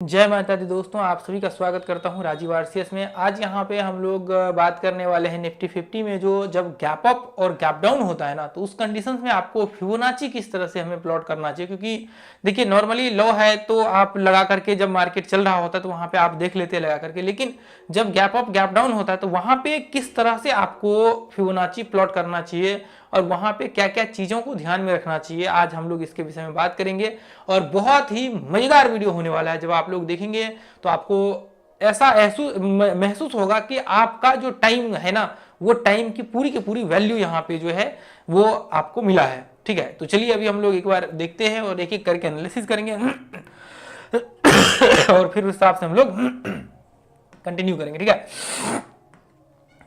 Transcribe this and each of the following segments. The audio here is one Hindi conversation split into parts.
जय माता दी दोस्तों, आप सभी का स्वागत करता हूं राजीव आरसीएस में। आज यहां पे हम लोग बात करने वाले हैं निफ्टी 50 में जो जब गैप अप और गैप डाउन होता है ना, तो उस कंडीशंस में आपको फिबोनाची किस तरह से हमें प्लॉट करना चाहिए। क्योंकि देखिए नॉर्मली लो है तो आप लगा करके जब मार्केट चल रहा होता है तो वहां पे आप देख लेते हैं लगा करके, लेकिन जब गैप अप गैप डाउन होता है तो वहां पे किस तरह से आपको फिबोनाची प्लॉट करना चाहिए और वहां पे क्या क्या चीजों को ध्यान में रखना चाहिए, आज हम लोग इसके विषय में बात करेंगे। और बहुत ही मजेदार वीडियो होने वाला है। जब आप लोग देखेंगे तो आपको ऐसा महसूस होगा कि आपका जो टाइम है ना, वो टाइम की पूरी वैल्यू यहाँ पे जो है वो आपको मिला है। ठीक है, तो चलिए अभी हम लोग एक बार देखते हैं और एक एक करके एनालिसिस करेंगे और फिर उस हिसाब से हम लोग कंटिन्यू करेंगे। ठीक है,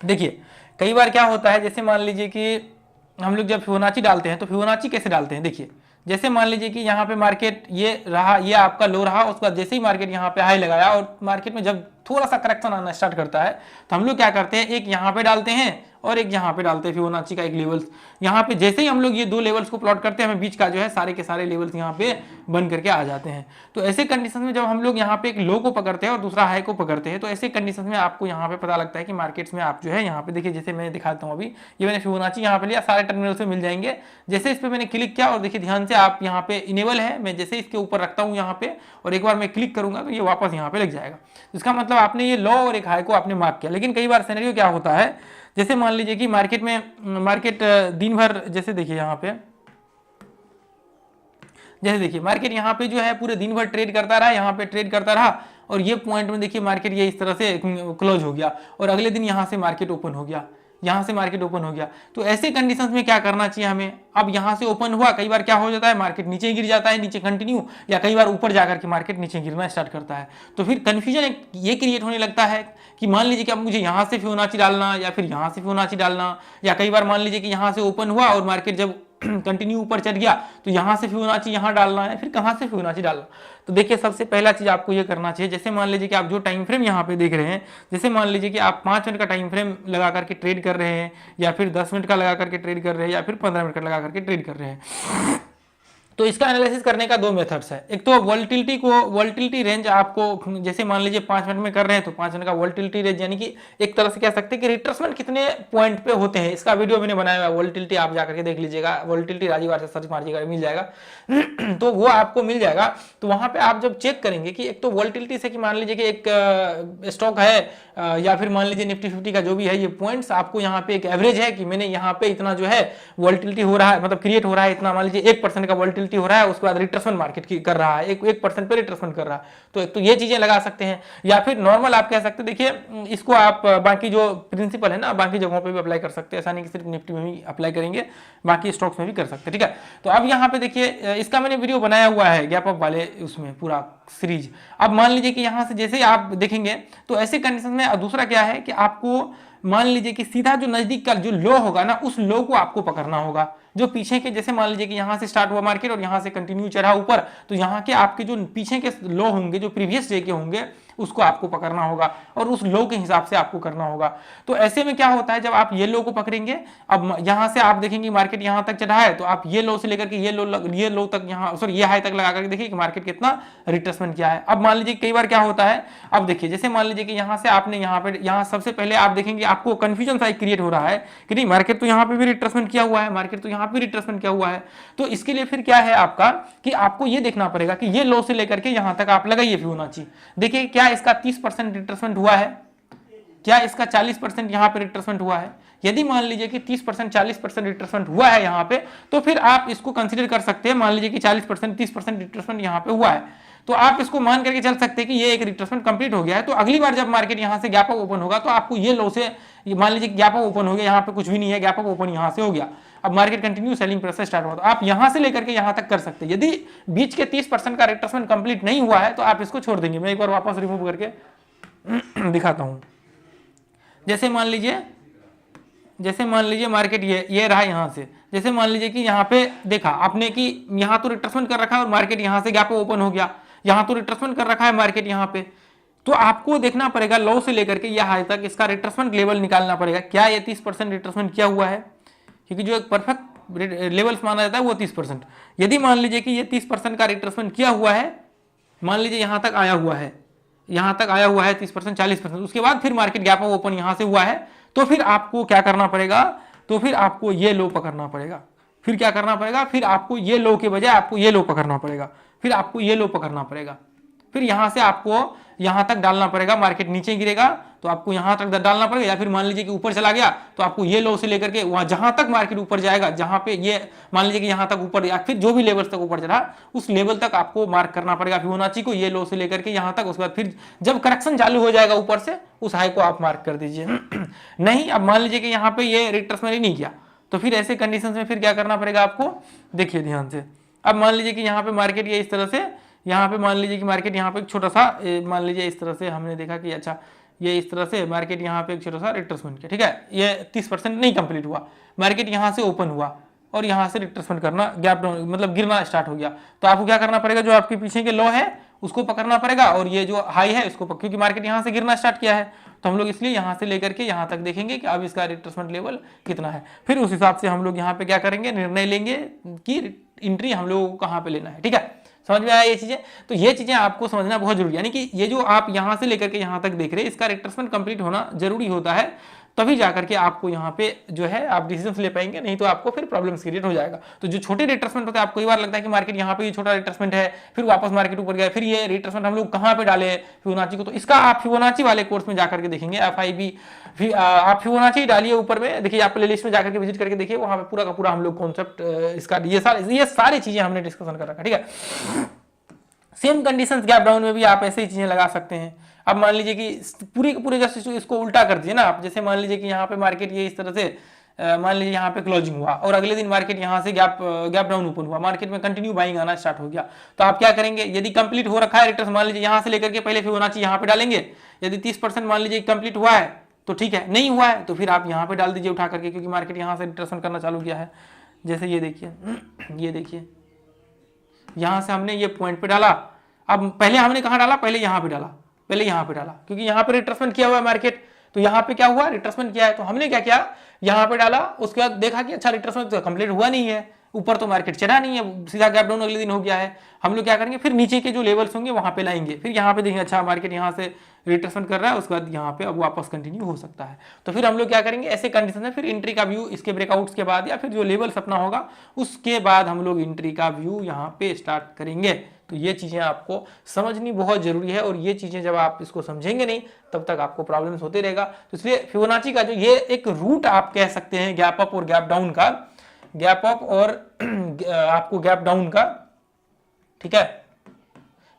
देखिए कई बार क्या होता है, जैसे मान लीजिए कि हम लोग जब फिबोनाची डालते हैं तो फिबोनाची कैसे डालते हैं। देखिए जैसे मान लीजिए कि यहाँ पे मार्केट ये रहा, ये आपका लो रहा, उसके बाद जैसे ही मार्केट यहाँ पे हाई लगाया और मार्केट में जब थोड़ा सा करेक्शन आना स्टार्ट करता है तो हम लोग क्या करते हैं, एक यहाँ पे डालते हैं और एक यहाँ पे डालते हैं फिबोनाची का एक लेवल्स। यहाँ पे जैसे ही हम लोग ये दो लेवल्स को प्लॉट करते हैं, हमें बीच का जो है सारे के सारे लेवल्स यहाँ पे बन करके आ जाते हैं। तो ऐसे कंडीशन में जब हम लोग यहाँ पे एक लो को पकड़ते हैं और दूसरा हाई को पकड़ते हैं, तो ऐसे कंडीशन में आपको यहाँ पे पता लगता है कि मार्केट्स में आप जो है यहाँ पे देखिए, जैसे मैं दिखाता हूँ अभी, ये मैंने फिबोनाची यहाँ पे लिया, सारे टर्मिनल से मिल जाएंगे। जैसे इस पर मैंने क्लिक किया और देखिए ध्यान से आप यहाँ पे इनेबल है, मैं जैसे इसके ऊपर रखता हूँ यहाँ पे और एक बार मैं क्लिक करूंगा तो ये वापस यहाँ पे लग जाएगा। इसका मतलब आपने ये लो और एक हाई को आपने मार्क किया। लेकिन कई बार सिनेरियो क्या होता है, जैसे मान लीजिए कि मार्केट दिन भर, जैसे देखिए यहाँ पे, जैसे देखिए मार्केट यहाँ पे जो है पूरे दिन भर ट्रेड करता रहा, यहाँ पे ट्रेड करता रहा और ये पॉइंट में देखिए मार्केट ये इस तरह से क्लोज हो गया और अगले दिन यहाँ से मार्केट ओपन हो गया, यहाँ से मार्केट ओपन हो गया। तो ऐसे कंडीशंस में क्या करना चाहिए हमें, अब यहाँ से ओपन हुआ, कई बार क्या हो जाता है मार्केट नीचे गिर जाता है, नीचे कंटिन्यू, या कई बार ऊपर जाकर के मार्केट नीचे गिरना स्टार्ट करता है। तो फिर कंफ्यूजन ये क्रिएट होने लगता है कि मान लीजिए कि अब मुझे यहाँ से फिबोनाची डालना या फिर यहाँ से फिबोनाची डालना, या कई बार मान लीजिए कि यहाँ से ओपन हुआ और मार्केट जब कंटिन्यू ऊपर चढ़ गया तो यहाँ से फिबोनाची यहाँ डालना है, फिर कहाँ से फिबोनाची डालना। तो देखिए सबसे पहला चीज आपको ये करना चाहिए, जैसे मान लीजिए कि आप जो टाइम फ्रेम यहाँ पे देख रहे हैं, जैसे मान लीजिए कि आप 5 मिनट का टाइम फ्रेम लगा करके ट्रेड कर रहे हैं, या फिर 10 मिनट का लगा करके ट्रेड कर रहे हैं, या फिर 15 मिनट का लगा करके ट्रेड कर रहे हैं। तो इसका एनालिसिस करने का दो मेथड्स है। एक तो वोलेटिलिटी रेंज आपको, जैसे मान लीजिए 5 मिनट में कर रहे हैं तो 5 मिनट का वोलेटिलिटी रेंज, यानी कि एक तरह से कह सकते हैं कि रिट्रेसमेंट कितने पॉइंट पे होते हैं, इसका वीडियो मैंने बनाया हुआ। वोलेटिलिटी आप जाकर के देख लीजिएगा, वोलेटिलिटी राजीव से सर्च मारिएगा, मिल जाएगा तो वो आपको मिल जाएगा। तो वहां पे आप जब चेक करेंगे कि एक तो वोलेटिलिटी से, कि मान लीजिए कि एक स्टॉक है या फिर मान लीजिए निफ्टी 50 का जो भी है, ये पॉइंट्स आपको यहाँ पे एक एवरेज है कि मैंने यहाँ पे इतना जो है वोलेटिलिटी हो रहा है, मतलब क्रिएट हो रहा है इतना, मान लीजिए 1% का वोलेटिलिटी हो रहा है, उसके बाद रिट्रेसमेंट मार्केट की कर रहा है, 1% पे रिट्रेसमेंट कर रहा है। तो एक तो ये चीजें लगा सकते हैं, या फिर नॉर्मल आप कह सकते हैं। देखिए इसको आप बाकी जो प्रिंसिपल है ना, बाकी जगहों पे भी अप्लाई कर सकते हैं, ऐसा नहीं कि सिर्फ निफ्टी में भी अप्लाई करेंगे, बाकी स्टॉक्स में भी कर सकते हैं। ठीक है, तो अब यहाँ पे देखिए इसका मैंने वीडियो बनाया हुआ है गैप अप वाले, उसमें पूरा सीरीज। अब मान लीजिए कि यहाँ से जैसे ही आप देखेंगे तो ऐसे कंडीशन में दूसरा क्या है कि आपको मान लीजिए कि सीधा जो नजदीक का जो लो होगा ना, उस लो को आपको पकड़ना होगा। जो पीछे के, जैसे मान लीजिए कि यहाँ से स्टार्ट हुआ मार्केट और यहाँ से कंटिन्यू चढ़ा ऊपर, तो यहाँ के आपके जो पीछे के लो होंगे, जो प्रीवियस डे के होंगे, उसको आपको पकड़ना होगा और उस लो के हिसाब से आपको करना होगा। तो ऐसे में क्या होता है, जब आप ये लो को पकड़ेंगे, अब यहाँ से आप देखेंगे मार्केट यहाँ तक चढ़ा है, तो आप ये लो से लेकर के ये लो तक, यहाँ सॉरी ये हाई तक लगा करके देखिए कि मार्केट कितना रिट्रेसमेंट किया है। अब मान लीजिए कई बार क्या होता है, अब देखिए जैसे मान लीजिए कि यहाँ से आपने यहाँ सबसे पहले आप देखेंगे आपको कंफ्यूजन सा क्रिएट हो रहा है कि नहीं, मार्केट तो यहाँ पे भी रिट्रेसमेंट किया हुआ है, मार्केट तो यहाँ पे रिट्रेसमेंट किया हुआ है। तो इसके लिए फिर क्या है आपका कि आपको ये देखना पड़ेगा कि ये लो से लेकर के यहाँ तक आप लगाइए फिबोनाची। देखिए क्या इसका 30% रिट्रेसमेंट हुआ है, क्या इसका 40% यहाँ पे रिट्रेसमेंट हुआ है। यदि मान लीजिए कि 30% 40% रिट्रेसमेंट हुआ है यहाँ पे, तो फिर आप इसको कंसीडर कर सकते हैं। मान लीजिए कि 40% 30% रिट्रेसमेंट यहाँ पे हुआ है, तो आप इसको मान करके चल सकते हैं कि ये एक रिट्रेसमेंट कंप्लीट हो गया है। तो अगली बार जब मार्केट यहाँ से गैप अप ओपन होगा, तो आपको ये लो से, मान लीजिए गैप अप ओपन हो गया, यहाँ पे कुछ भी नहीं है, गैप अप ओपन यहाँ से हो गया, अब market continue selling pressure start हुआ, तो आप यहाँ से लेकर के यहाँ तक कर सकते हैं। यदि बीच के 30% का रिट्रेसमेंट कंप्लीट नहीं हुआ है तो आप इसको छोड़ देंगे। मैं एक बार वापस रिमूव करके दिखाता हूँ। जैसे मान लीजिए मार्केट ये रहा यहाँ से, जैसे मान लीजिए कि यहाँ पे देखा आपने कि यहाँ तो रिट्रेसमेंट कर रखा है और मार्केट यहाँ से गैप ओपन हो गया, यहाँ तो रिट्रेसमेंट कर रखा है मार्केट यहाँ पे, तो आपको देखना पड़ेगा लो से लेकर के यह हाई तक इसका रिट्रेसमेंट लेवल निकालना पड़ेगा। क्या ये 30% रिट्रेसमेंट किया हुआ है, क्योंकि जो एक परफेक्ट लेवल्स माना जाता है वो 30%। यदि मान लीजिए कि ये 30% का रिट्रेसमेंट किया हुआ है मान लीजिए यहाँ तक आया हुआ है, यहाँ तक आया हुआ है 30%, 40%, उसके बाद फिर मार्केट गैप अप ओपन यहाँ से हुआ है, तो फिर आपको क्या करना पड़ेगा, तो फिर आपको ये लो पकड़ना पड़ेगा। फिर क्या करना पड़ेगा, फिर आपको ये लो के बजाय आपको ये लो पकड़ना पड़ेगा, फिर आपको ये लो पकड़ना पड़ेगा, फिर यहां से आपको यहां तक डालना पड़ेगा। मार्केट नीचे गिरेगा तो आपको यहां तक डालना पड़ेगा, या फिर मान लीजिए कि ऊपर चला गया तो आपको ये लो से लेकर के वहां जहां तक मार्केट ऊपर जाएगा, जहां पे ये मान लीजिए कि यहां तक ऊपर या फिर जो भी लेवल तक ऊपर चला उस लेवल तक आपको मार्क करना पड़ेगा फिबोनाची को, ये लो से लेकर के यहां तक। उसके बाद फिर जब करेक्शन चालू हो जाएगा ऊपर से उस हाई को आप मार्क कर दीजिए। नहीं, अब मान लीजिए कि यहाँ पे ये रिट्रेसमेंट ही नहीं किया तो फिर ऐसे कंडीशन में फिर क्या करना पड़ेगा आपको, देखिए ध्यान से। अब मान लीजिए कि यहाँ पे मार्केट ये इस तरह से, यहाँ पे मान लीजिए कि मार्केट यहाँ पे एक छोटा सा मान लीजिए इस तरह से हमने देखा कि अच्छा ये इस तरह से मार्केट यहाँ पे एक छोटा सा रिट्रेसमेंट किया, ठीक है, ये 30% नहीं कंप्लीट हुआ, मार्केट यहाँ से ओपन हुआ और यहाँ से रिट्रेसमेंट करना, गैप डाउन मतलब गिरना स्टार्ट हो गया। तो आपको क्या करना पड़ेगा, जो आपके पीछे के लो है उसको पकड़ना पड़ेगा और ये जो हाई है उसको क्योंकि मार्केट यहाँ से गिरना स्टार्ट किया है तो हम लोग इसलिए यहाँ से लेकर के यहाँ तक देखेंगे कि अब इसका रिट्रेसमेंट लेवल कितना है। फिर उस हिसाब से हम लोग यहाँ पे क्या करेंगे, निर्णय लेंगे कि एंट्री हम लोगों को कहाँ पे लेना है। ठीक है, समझ में आया ये चीजें? तो ये चीजें आपको समझना बहुत जरूरी है, यानी कि ये जो आप यहाँ से लेकर के यहाँ तक देख रहे हैं इसका रिट्रेसमेंट कंप्लीट होना जरूरी होता है, तभी जाकर के आपको यहाँ पे जो है आप डिसीजंस ले पाएंगे, नहीं तो आपको फिर प्रॉब्लम्स क्रिएट हो जाएगा। तो जो छोटे रिट्रेसमेंट होते हैं, आपको कई बार लगता है कि मार्केट यहाँ पे ये छोटा रिट्रेसमेंट है, फिर वापस मार्केट ऊपर गया, फिर ये रिट्रेसमेंट हम लोग कहाँ पे डाले फिबोनाची को, तो इसका आप फिबोनाची वाले कोर्स में जाकर के देखेंगे, FIB आप फिबोनाची डालिए ऊपर में, देखिए आप प्ले लिस्ट में जाकर के विजिट करके देखिए, वहाँ पे पूरा का पूरा हम लोग कॉन्सेप्ट इसका ये सारी चीजें हमने डिस्कशन कर रखा। ठीक है, सेम कंडीशंस गैप डाउन में भी आप ऐसे ही चीजें लगा सकते हैं। अब मान लीजिए कि पूरे जस्ट इसको उल्टा कर दीजिए ना आप, जैसे मान लीजिए कि यहाँ पे मार्केट ये इस तरह से मान लीजिए यहाँ पे क्लोजिंग हुआ और अगले दिन मार्केट यहाँ से गैप डाउन ओपन हुआ, मार्केट में कंटिन्यू बाइंग आना स्टार्ट हो गया, तो आप क्या करेंगे, यदि कंप्लीट हो रखा है रिटर्न, मान लीजिए यहाँ से लेकर के पहले फिबोनाची यहाँ पे डालेंगे, यदि 30% मान लीजिए कंप्लीट हुआ है तो ठीक है, नहीं हुआ है तो फिर आप यहाँ पे डाल दीजिए उठा करके, क्योंकि मार्केट यहाँ से रिटर्न करना चालू किया है। जैसे ये देखिए यहाँ से हमने ये पॉइंट पे डाला, अब पहले हमने कहाँ डाला, पहले यहाँ पे डाला, क्योंकि यहाँ पे रिट्रेसमेंट किया हुआ है मार्केट, तो यहाँ पे क्या हुआ, रिट्रेसमेंट किया है, तो हमने क्या किया, यहाँ पे डाला, उसके बाद देखा कि अच्छा रिट्रेसमेंट तो कंप्लीट हुआ नहीं है, ऊपर तो मार्केट चढ़ा नहीं है, सीधा गैप डाउन अगले दिन हो गया है। हम लोग क्या करेंगे, फिर नीचे के जो लेवल्स होंगे वहां पे लाएंगे, फिर यहाँ पे देखेंगे अच्छा मार्केट यहाँ से रिट्रेसमेंट कर रहा है, उसके बाद यहाँ पे अब वापस कंटिन्यू हो सकता है, तो फिर हम लोग क्या करेंगे, ऐसे कंडीशन में फिर एंट्री का व्यू इसके ब्रेकआउट्स के बाद या फिर जो लेवल्स अपना होगा उसके बाद हम लोग एंट्री का व्यू यहाँ पे स्टार्ट करेंगे। तो ये चीजें आपको समझनी बहुत जरूरी है, और ये चीजें जब आप इसको समझेंगे नहीं तब तक आपको प्रॉब्लम्स होते रहेगा। तो इसलिए फिबोनाची का जो ये एक रूट आप कह सकते हैं गैप अप और गैप डाउन का, गैप अप और आपको गैप डाउन का, ठीक है,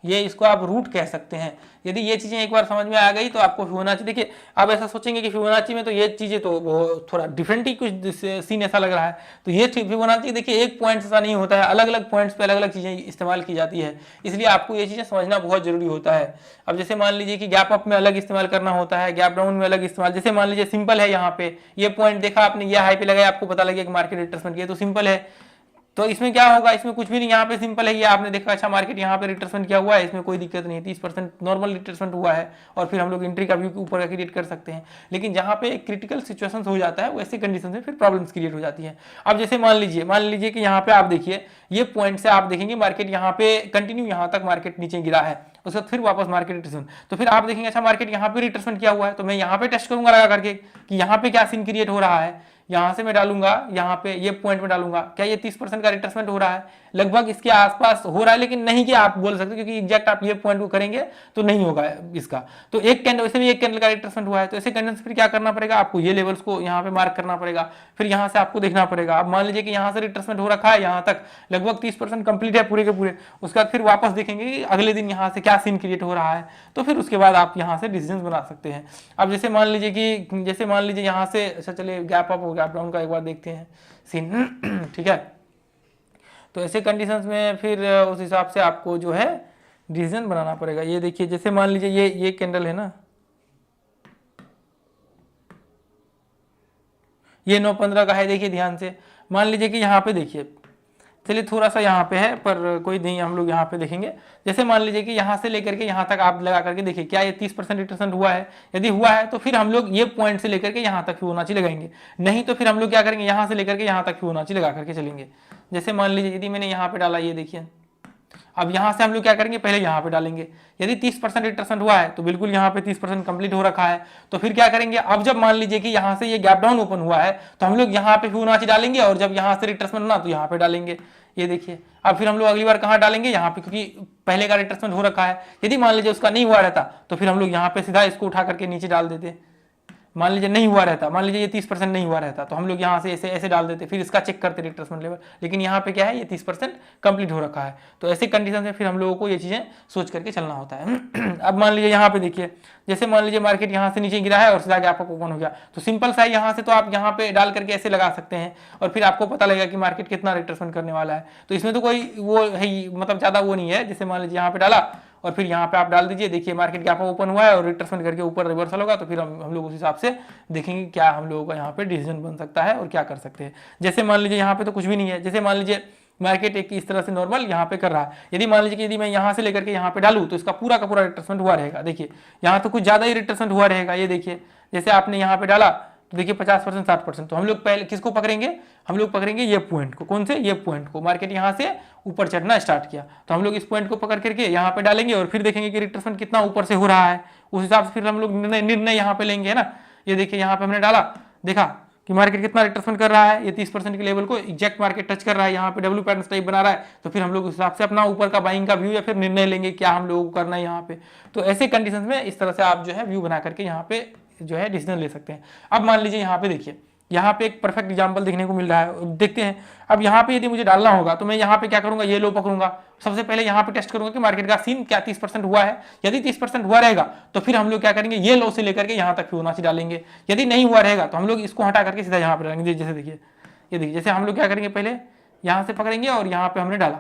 ये इसको आप रूट कह सकते हैं। यदि ये चीजें एक बार समझ में आ गई तो आपको फिबोनाची, देखिए आप ऐसा सोचेंगे कि फिबोनाची में तो ये चीजें तो वो थोड़ा डिफरेंट ही कुछ सीन ऐसा लग रहा है, तो ये फिबोनाची देखिए एक पॉइंट ऐसा नहीं होता है, अलग अलग पॉइंट्स पे अलग अलग चीजें इस्तेमाल की जाती है, इसलिए आपको ये चीजें समझना बहुत जरूरी होता है। अब जैसे मान लीजिए कि गैप अप में अलग इस्तेमाल करना होता है, गैप डाउन में अलग इस्तेमाल, जैसे मान लीजिए सिंपल है, यहाँ पे ये पॉइंट देखा आपने, ये हाई पे लगाया, आपको पता लगे कि मार्केट रिट्रेसमेंट किया, तो सिंपल है, तो इसमें क्या होगा, इसमें कुछ भी नहीं, यहाँ पे सिंपल है, ये आपने देखा अच्छा मार्केट यहाँ पे रिट्रेसमेंट किया हुआ है, इसमें कोई दिक्कत नहीं है, 30% नॉर्मल रिट्रेसमेंट हुआ है और फिर हम लोग एंट्री का व्यू ऊपर का क्रिएट कर सकते हैं। लेकिन जहाँ पे क्रिटिकल सिचुएशंस हो जाता है वैसे कंडीशन में फिर प्रॉब्लम्स क्रिएट हो जाती है। अब जैसे मान लीजिए कि यहाँ पे आप देखिए, ये पॉइंट से आप देखेंगे मार्केट यहाँ पे कंटिन्यू यहाँ तक मार्केट नीचे गिरा है, उसके बाद फिर वापस मार्केट रिट्रेसमेंट, तो फिर आप देखेंगे अच्छा मार्केट यहाँ पे रिट्रेसमेंट किया हुआ है, तो मैं यहाँ पे टेस्ट करूंगा लगा करके कि यहाँ पे क्या सीन क्रिएट हो रहा है, यहाँ से मैं डालूंगा, यहाँ पे ये पॉइंट में डालूंगा, क्या ये 30% का रिट्रेसमेंट हो रहा है, लगभग इसके आसपास हो रहा है, लेकिन नहीं कि आप बोल सकते, क्योंकि एग्जैक्ट आप ये पॉइंट को करेंगे तो नहीं होगा इसका, तो एक कैंडल वैसे भी एक कैंडल का रिट्रेसमेंट हुआ है, तो ऐसे कैंडल से फिर क्या करना पड़ेगा, आपको ये लेवल्स को यहाँ पे मार्क करना पड़ेगा, फिर यहाँ से आपको देखना पड़ेगा। अब मान लीजिए कि यहाँ से रिट्रेसमेंट हो रखा है, यहाँ तक लगभग 30% कंप्लीट है पूरे के पूरे, उसके बाद फिर वापस देखेंगे कि अगले दिन यहाँ से क्या सीन क्रिएट हो रहा है, तो फिर उसके बाद आप यहाँ से डिसीजन बना सकते हैं। अब जैसे मान लीजिए यहाँ से अच्छा चलिए गैप अप और गैप डाउन का एक बार देखते हैं सीन, ठीक है, तो ऐसे कंडीशंस में फिर उस हिसाब से आपको जो है डिसीजन बनाना पड़ेगा। ये देखिए जैसे मान लीजिए ये कैंडल है ना, ये 9:15 का है, देखिए ध्यान से, मान लीजिए कि यहाँ पे देखिए, चलिए थोड़ा सा यहाँ पे है पर कोई नहीं, हम लोग यहाँ पे देखेंगे, जैसे मान लीजिए कि यहाँ से लेकर के यहाँ तक आप लगा करके देखिए क्या ये 30% रिट्रेसमेंट हुआ है, यदि हुआ है तो फिर हम लोग ये पॉइंट से लेकर के यहाँ तक फिबोनाची लगाएंगे, नहीं तो फिर हम लोग क्या करेंगे, यहाँ से लेकर के यहाँ तक फिबोनाची लगा करके चलेंगे। जैसे मान लीजिए यदि मैंने यहाँ पे डाला, ये देखिए अब यहाँ से हम लोग क्या करेंगे, पहले यहाँ पे डालेंगे। यदि 30% रिट्रेसमेंट हुआ है तो बिल्कुल यहाँ पे 30% कंप्लीट हो रखा है। तो फिर क्या करेंगे, अब जब मान लीजिए कि यहाँ से ये गैप डाउन ओपन हुआ है तो हम लोग यहाँ पे फिबोनाची डालेंगे, और जब यहाँ से रिट्रेसमेंट ना तो यहाँ पे डालेंगे। ये देखिए, अब फिर हम लोग अगली बार कहाँ डालेंगे, यहाँ पे, क्योंकि पहले का रिट्रेसमेंट हो रखा है। यदि मान लीजिए उसका नहीं हुआ रहता तो फिर हम लोग यहाँ पे सीधा इसको उठा करके नीचे डाल देते। मान लीजिए नहीं हुआ रहता, मान लीजिए ये 30% नहीं हुआ रहता तो हम लोग यहाँ से ऐसे ऐसे डाल देते, फिर इसका चेक करते रिट्रेसमेंट लेवल। लेकिन यहाँ पे क्या है, ये 30% कंप्लीट हो रखा है। तो ऐसे कंडीशन में फिर हम लोगों को ये चीज़ें सोच करके चलना होता है। अब मान लीजिए यहाँ पे देखिए, जैसे मान लीजिए मार्केट यहाँ से नीचे गिरा है और सीधा गैप अप ओपन हो गया, तो सिंपल सा यहाँ से तो आप यहाँ पे डाल करके ऐसे लगा सकते हैं और फिर आपको पता लगेगा कि मार्केट कितना रिट्रेसमेंट करने वाला है। तो इसमें तो कोई वो है ही, मतलब ज़्यादा वो नहीं है। जैसे मान लीजिए यहाँ पे डाला और फिर यहाँ पे आप डाल दीजिए, देखिए मार्केट गैप ओपन हुआ है और रिट्रेसमेंट करके ऊपर रिवर्सल होगा, तो फिर हम लोग उस हिसाब से देखेंगे क्या हम लोगों का यहाँ पे डिसीजन बन सकता है और क्या कर सकते हैं। जैसे मान लीजिए यहाँ पे तो कुछ भी नहीं है, जैसे मान लीजिए मार्केट एक इस तरह से नॉर्मल यहाँ पे कर रहा है। यदि मान लीजिए कि यदि मैं यहाँ से लेकर के यहाँ पे डालूँ तो इसका पूरा का पूरा रिट्रेसमेंट हुआ रहेगा। देखिए यहाँ तो कुछ ज़्यादा ही रिट्रेसमेंट हुआ रहेगा। ये देखिए, जैसे आपने यहाँ पे डाला तो देखिए 50% 60%। तो हम लोग पहले किसको पकड़ेंगे, हम लोग पकड़ेंगे ये पॉइंट को। कौन से, ये पॉइंट को। मार्केट यहाँ से ऊपर चढ़ना स्टार्ट किया तो हम लोग इस पॉइंट को पकड़ करके यहाँ पे डालेंगे और फिर देखेंगे कि रिट्रेसमेंट कितना ऊपर से हो रहा है। उस हिसाब से फिर हम लोग निर्णय यहाँ पे लेंगे, है ना। ये देखिए यहाँ पे हमने डाला, देखा कि मार्केट कितना रिट्रेसमेंट कर रहा है, ये 30% के लेवल को एग्जैक्ट मार्केट टच कर रहा है, यहाँ पे डब्ल्यू पैटर्न टाइप बना रहा है। तो फिर हम लोग उस हिसाब से अपना ऊपर का बाइंग का व्यू या फिर निर्णय लेंगे क्या हम लोगों को करना है यहाँ पे। तो ऐसे कंडीशन में इस तरह से आप जो है व्यू बना करके यहाँ पे जो है डिसीजन ले सकते हैं। अब मान लीजिए यहाँ पे देखिए, यहाँ पे एक परफेक्ट एग्जांपल देखने को मिल रहा है, देखते हैं। अब यहाँ पे यदि मुझे डालना होगा तो मैं यहाँ पे क्या करूंगा, ये लो पकड़ूंगा। सबसे पहले यहाँ पे टेस्ट करूंगा कि मार्केट का सीन क्या 30% हुआ है। यदि 30% हुआ रहेगा तो फिर हम लोग क्या करेंगे, ये लो से लेकर के यहाँ तक फिबोनाची डालेंगे। यदि नहीं हुआ रहेगा तो हम लोग इसको हटा करके सीधा यहाँ पे डालेंगे। जैसे देखिए, ये देखिए, जैसे हम लोग क्या करेंगे, पहले यहाँ से पकड़ेंगे और यहाँ पे हमने डाला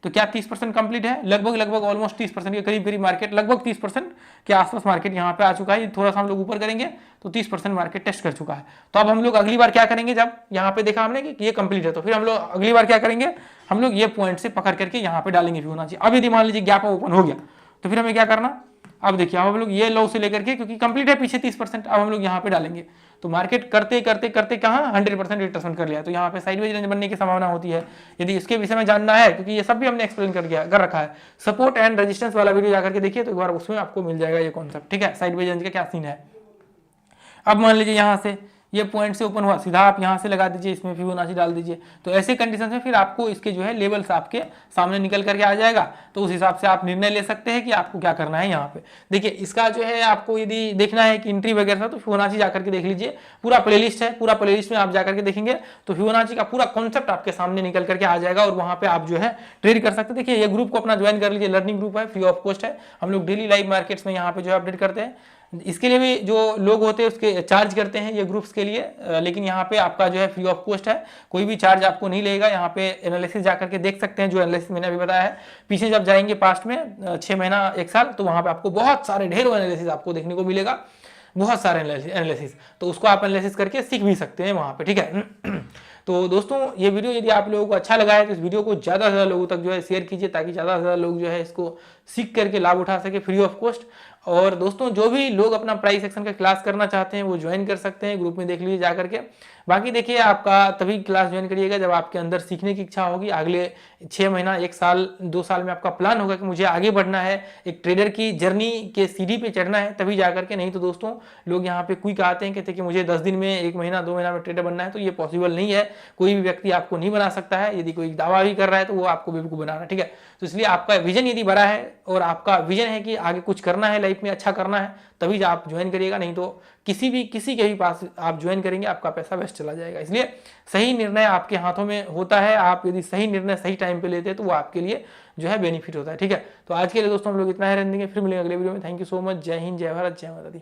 तो क्या 30% कंप्लीट है, लगभग ऑलमोस्ट 30% के करीब मार्केट, लगभग 30% के आसपास मार्केट यहाँ पे आ चुका है। थोड़ा सा हम लोग ऊपर करेंगे तो 30% मार्केट टेस्ट कर चुका है। तो अब हम लोग अगली बार क्या करेंगे, जब यहाँ पे देखा हमने कि ये कंप्लीट है तो फिर हम लोग अगली बार क्या करेंगे, हम लोग ये पॉइंट से पकड़ करके यहाँ पे डालेंगे फिबोनाची। अब यदि मान लीजिए गैप ओपन हो गया तो फिर हमें क्या करना, अब देखिए अब हम लोग ये लो से लेकर के, क्योंकि कंप्लीट है पीछे 30%, अब हम लोग यहाँ पे डालेंगे तो मार्केट करते करते करते कहाँ 100% रिट्रेसमेंट कर लिया। तो यहाँ पे साइडवेज रेंज बनने की संभावना होती है। यदि इसके विषय में जानना है, क्योंकि ये सब भी हमने एक्सप्लेन कर रखा है, सपोर्ट एंड रेजिस्टेंस वाला वीडियो जाकर के देखिए तो एक बार उसमें आपको मिल जाएगा ये कॉन्सेप्ट, ठीक है, साइडवेज रेंज का क्या सीन है। अब मान लीजिए यहाँ से ये पॉइंट से ओपन हुआ, सीधा आप यहाँ से लगा दीजिए, इसमें फिबोनाची डाल दीजिए। तो ऐसे कंडीशन में फिर आपको इसके जो है लेवल्स आपके सामने निकल करके आ जाएगा। तो उस हिसाब से आप निर्णय ले सकते हैं कि आपको क्या करना है। यहाँ पे देखिए, इसका जो है आपको यदि देखना है कि एंट्री वगैरह तो फिबोनाची जाकर के देख लीजिए, पूरा प्लेलिस्ट है, पूरा प्लेलिस्ट में आप जाकर के देखेंगे तो फिबोनाची का पूरा कॉन्सेप्ट आपके सामने निकल करके आ जाएगा और वहाँ पे आप जो है ट्रेड कर सकते हैं। देखिए ये ग्रुप को अपना ज्वाइन कर लीजिए, लर्निंग ग्रुप है, फ्री ऑफ कॉस्ट है। हम लोग डेली लाइव मार्केट्स में यहाँ पे जो है अपडेट करते हैं। इसके लिए भी जो लोग होते हैं उसके चार्ज करते हैं ये ग्रुप्स के लिए, लेकिन यहाँ पे आपका जो है फ्री ऑफ कॉस्ट है, कोई भी चार्ज आपको नहीं लगेगा। यहाँ पे एनालिसिस जाकर के देख सकते हैं, जो एनालिसिस मैंने अभी बताया है। पीछे जब जाएंगे पास्ट में 6 महीना 1 साल, तो वहाँ पे आपको बहुत सारे ढेरों एनालिसिस आपको देखने को मिलेगा, बहुत सारे एनालिसिस। तो उसको आप एनालिसिस करके सीख भी सकते हैं वहाँ पे, ठीक है। तो दोस्तों ये वीडियो यदि आप लोगों को अच्छा लगा है तो इस वीडियो को ज़्यादा से ज़्यादा लोगों तक जो है शेयर कीजिए, ताकि ज़्यादा से ज़्यादा लोग जो है इसको सीख करके लाभ उठा सके फ्री ऑफ कॉस्ट। और दोस्तों जो भी लोग अपना प्राइस एक्शन का क्लास करना चाहते हैं वो ज्वाइन कर सकते हैं, ग्रुप में देख लीजिए जा करके। बाकी देखिए आपका तभी क्लास ज्वाइन करिएगा जब आपके अंदर सीखने की इच्छा होगी। अगले 6 महीना 1 साल 2 साल में आपका प्लान होगा कि मुझे आगे बढ़ना है, एक ट्रेडर की जर्नी के सीढ़ी पे चढ़ना है, तभी जा करके। नहीं तो दोस्तों लोग यहाँ पे क्विक आते हैं, कहते हैं कि मुझे 10 दिन में 1 महीना 2 महीना में ट्रेडर बनना है, तो ये पॉसिबल नहीं है। कोई भी व्यक्ति आपको नहीं बना सकता है। यदि कोई दावा भी कर रहा है तो वो आपको बेवकूफ बना रहा है, ठीक है। तो इसलिए आपका विजन यदि बड़ा है और आपका विजन है कि आगे कुछ करना है, लाइफ में अच्छा करना है, तभी आप ज्वाइन करिएगा। नहीं तो किसी के भी पास आप ज्वाइन करेंगे आपका पैसा वेस्ट चला जाएगा। इसलिए सही निर्णय आपके हाथों में होता है। आप यदि सही निर्णय सही टाइम पे लेते हैं तो वो आपके लिए जो है बेनिफिट होता है, ठीक है। तो आज के लिए दोस्तों हम लोग इतना ही रहने देंगे, फिर मिलेंगे अगले वीडियो में। Thank you so much. जय हिंद, जय भारत, जय माता दी।